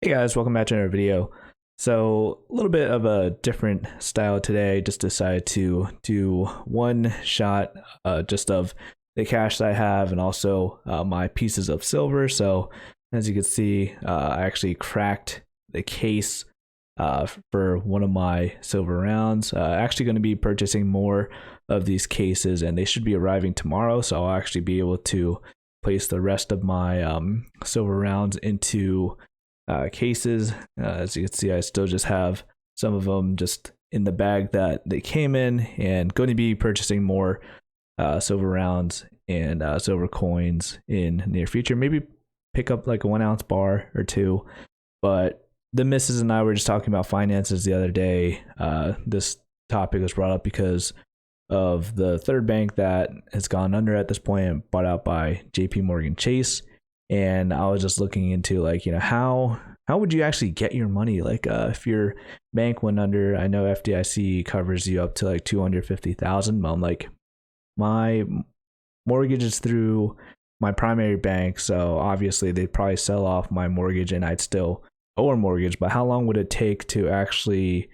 Hey guys, welcome back to another video. So a little bit of a different style today. Just decided to do one shot just of the cash that I have and also my pieces of silver. So as you can see, I actually cracked the case for one of my silver rounds. Actually going to be purchasing more of these cases and they should be arriving tomorrow. So I'll actually be able to place the rest of my silver rounds into cases. As you can see, I still just have some of them just in the bag that they came in, and going to be purchasing more silver rounds and silver coins in near future. Maybe pick up like a 1 ounce bar or two. But the missus and I were just talking about finances the other day. This topic was brought up because of the third bank that has gone under at this point and bought out by JP Morgan Chase. And I was just looking into how would you actually get your money? Like if your bank went under, I know FDIC covers you up to like 250,000. I'm like, my mortgage is through my primary bank, so obviously they'd probably sell off my mortgage and I'd still owe a mortgage. But how long would it take to actually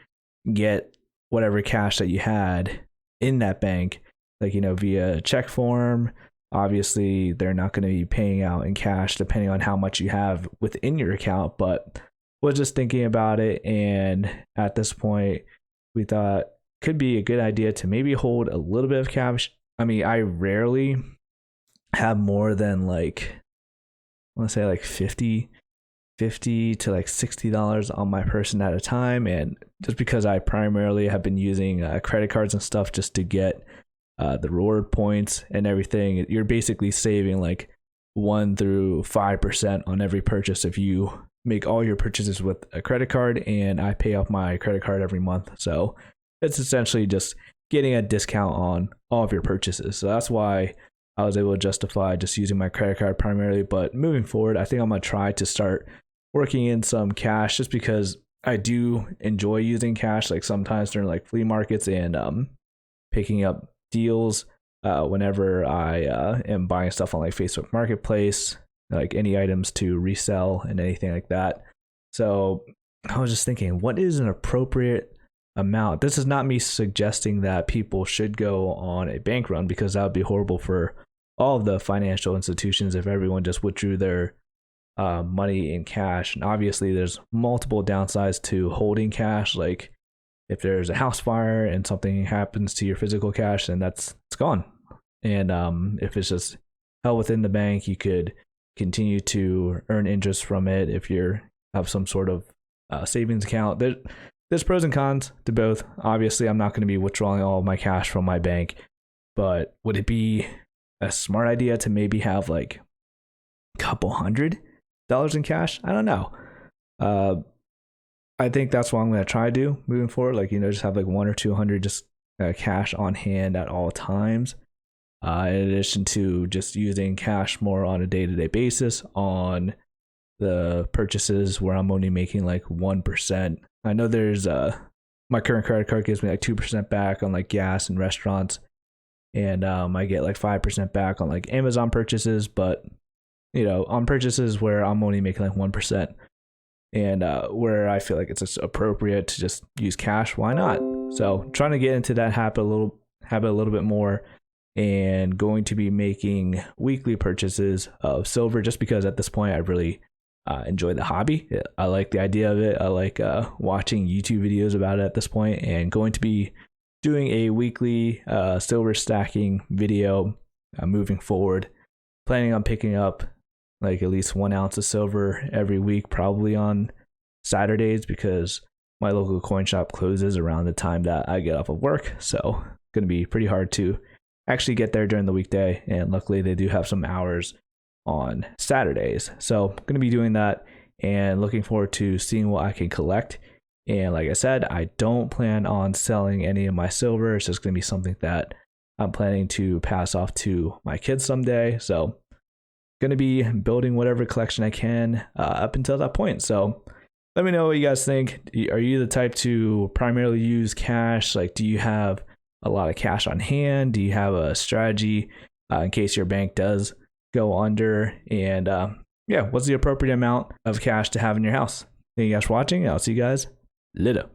get whatever cash that you had in that bank, like via check form? Obviously, they're not going to be paying out in cash depending on how much you have within your account, but was just thinking about it. And at this point, we thought could be a good idea to maybe hold a little bit of cash. I mean, I rarely have more than like, I want to say like 50 to like $60 on my person at a time. And just because I primarily have been using credit cards and stuff just to get the reward points and everything, you're basically saving like 1 through 5% on every purchase if you make all your purchases with a credit card, and I pay off my credit card every month. So it's essentially just getting a discount on all of your purchases. So that's why I was able to justify just using my credit card primarily. But moving forward, I think I'm going to try to start working in some cash just because I do enjoy using cash, like sometimes during like flea markets and picking up deals whenever I am buying stuff on like Facebook Marketplace, like any items to resell and anything like that. So I was just thinking, what is an appropriate amount? This is not me suggesting that people should go on a bank run, because that would be horrible for all of the financial institutions if everyone just withdrew their money in cash. And obviously there's multiple downsides to holding cash. Like if there's a house fire and something happens to your physical cash, then it's gone. And if it's just held within the bank, you could continue to earn interest from it if you have some sort of savings account. There's pros and cons to both. Obviously, I'm not going to be withdrawing all of my cash from my bank, but would it be a smart idea to maybe have like a couple $100 in cash? I don't know. I think that's what I'm going to try to do moving forward. Like, just have like 100 or 200 just cash on hand at all times. In addition to just using cash more on a day-to-day basis on the purchases where I'm only making like 1%. I know there's my current credit card gives me like 2% back on like gas and restaurants. And I get like 5% back on like Amazon purchases, but on purchases where I'm only making like 1%. And where I feel like it's just appropriate to just use cash, why not? So trying to get into that habit a little bit more, and going to be making weekly purchases of silver just because at this point I really enjoy the hobby. I like the idea of it. I like watching YouTube videos about it at this point, and going to be doing a weekly silver stacking video moving forward. Planning on picking up like at least 1 ounce of silver every week, probably on Saturdays, because my local coin shop closes around the time that I get off of work. So it's going to be pretty hard to actually get there during the weekday. And luckily they do have some hours on Saturdays. So I'm going to be doing that and looking forward to seeing what I can collect. And like I said, I don't plan on selling any of my silver. It's just going to be something that I'm planning to pass off to my kids someday. So going to be building whatever collection I can up until that point. So let me know what you guys think. Are you the type to primarily use cash? Like, do you have a lot of cash on hand? Do you have a strategy in case your bank does go under? And what's the appropriate amount of cash to have in your house? Thank you guys for watching. I'll see you guys later.